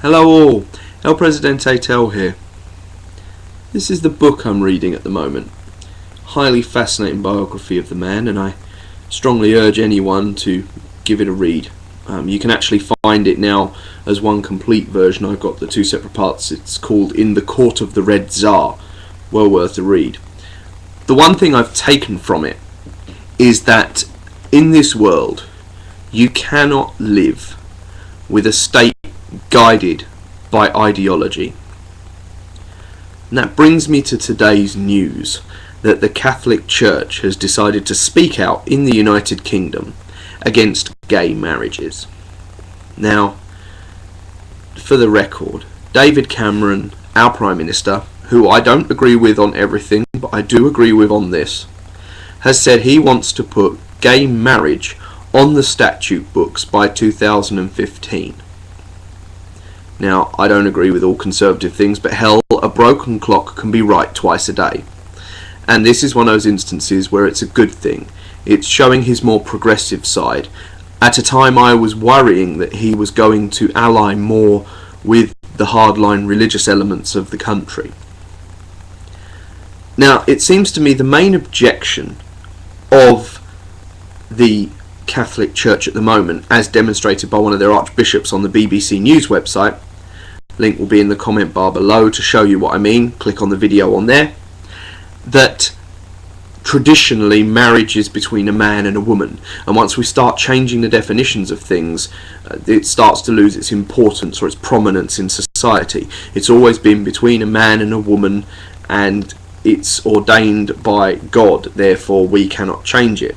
Hello all, ElPresidenteTel here. This is the book I'm reading at the moment. Highly fascinating biography of the man, and I strongly urge anyone to give it a read. You can actually find it now as one complete version. I've got the two separate parts. It's called In the Court of the Red Tsar. Well worth a read. The one thing I've taken from it is that in this world you cannot live with a state guided by ideology. And that brings me to today's news that the Catholic Church has decided to speak out in the United Kingdom against gay marriages. Now, for the record, David Cameron, our Prime Minister, who I don't agree with on everything, but I do agree with on this, has said he wants to put gay marriage on the statute books by 2015. Now, I don't agree with all conservative things, but hell, a broken clock can be right twice a day. And this is one of those instances where it's a good thing. It's showing his more progressive side. At a time I was worrying that he was going to ally more with the hardline religious elements of the country. Now, it seems to me the main objection of the Catholic Church at the moment, as demonstrated by one of their archbishops on the BBC News website, link will be in the comment bar below to show you what I mean, click on the video on there, that traditionally marriage is between a man and a woman, and once we start changing the definitions of things, it starts to lose its importance or its prominence in society. It's always been between a man and a woman, and it's ordained by God, therefore we cannot change it.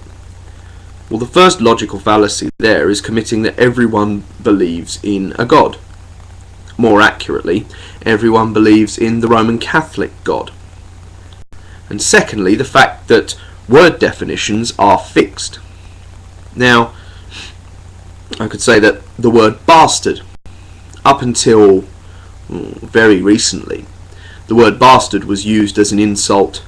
Well, the first logical fallacy there is committing that everyone believes in a God. More accurately, everyone believes in the Roman Catholic God. And secondly, the fact that word definitions are fixed. Now, I could say that the word bastard, up until very recently, the word bastard was used as an insult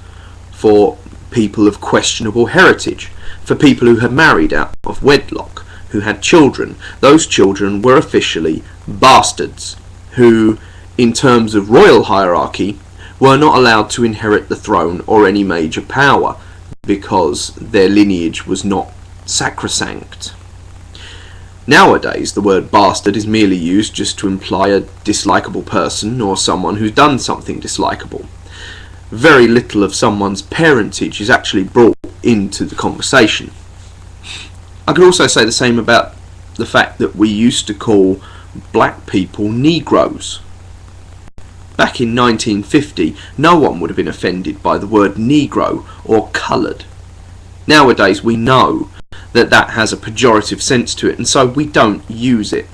for people of questionable heritage, for people who had married out of wedlock, who had children. Those children were officially bastards, who, in terms of royal hierarchy, were not allowed to inherit the throne or any major power, because their lineage was not sacrosanct. Nowadays, the word bastard is merely used just to imply a dislikable person or someone who's done something dislikable. Very little of someone's parentage is actually brought into the conversation. I could also say the same about the fact that we used to call black people Negroes. Back in 1950, no one would have been offended by the word Negro or coloured. Nowadays we know that that has a pejorative sense to it, and so we don't use it.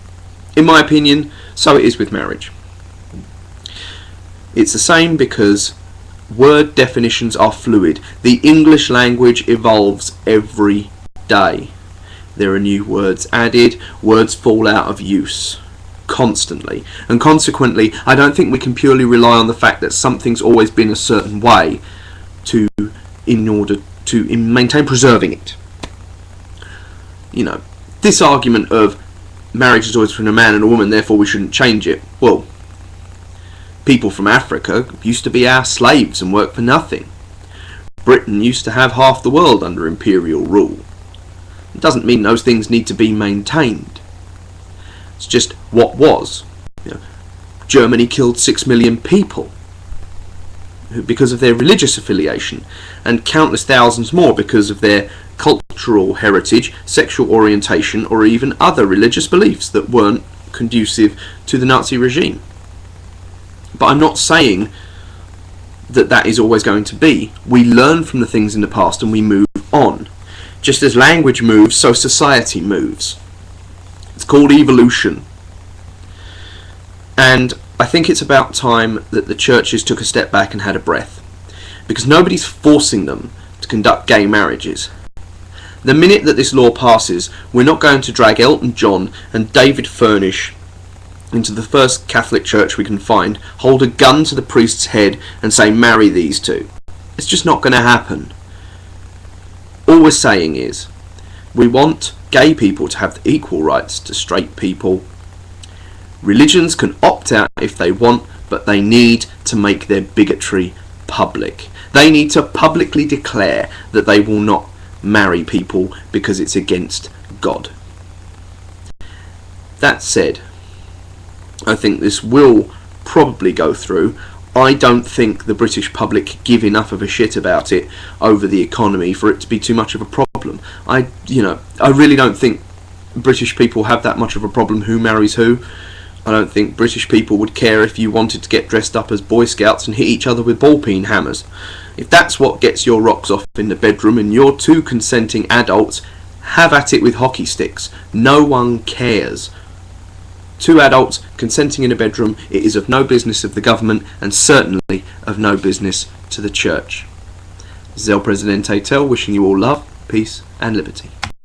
In my opinion, so it is with marriage. It's the same because word definitions are fluid. The English language evolves every day. There are new words added, words fall out of use constantly, and consequently I don't think we can purely rely on the fact that something's always been a certain way in order to maintain preserving it. You know, this argument of marriage is always between a man and a woman, therefore we shouldn't change it. Well, people from Africa used to be our slaves and work for nothing. Britain used to have half the world under imperial rule. It doesn't mean those things need to be maintained. It's just what was. Germany killed 6 million people because of their religious affiliation, and countless thousands more because of their cultural heritage, sexual orientation, or even other religious beliefs that weren't conducive to the Nazi regime. But I'm not saying that that is always going to be. We learn from the things in the past and we move on. Just as language moves, so society moves. It's called evolution. And I think it's about time that the churches took a step back and had a breath, because nobody's forcing them to conduct gay marriages. The minute that this law passes, we're not going to drag Elton John and David Furnish into the first Catholic church we can find, hold a gun to the priest's head and say marry these two. It's just not going to happen. All we're saying is we want gay people to have equal rights to straight people, Religions can opt out if they want, but they need to make their bigotry public. They need to publicly declare that they will not marry people because it's against God. That said, I think this will probably go through. I don't think the British public give enough of a shit about it over the economy for it to be too much of a problem. I really don't think British people have that much of a problem who marries who. I don't think British people would care if you wanted to get dressed up as Boy Scouts and hit each other with ball-peen hammers. If that's what gets your rocks off in the bedroom and you're two consenting adults, have at it with hockey sticks. No one cares. Two adults consenting in a bedroom, it is of no business of the government and certainly of no business to the church. This is ElPresidenteTel wishing you all love, peace and liberty.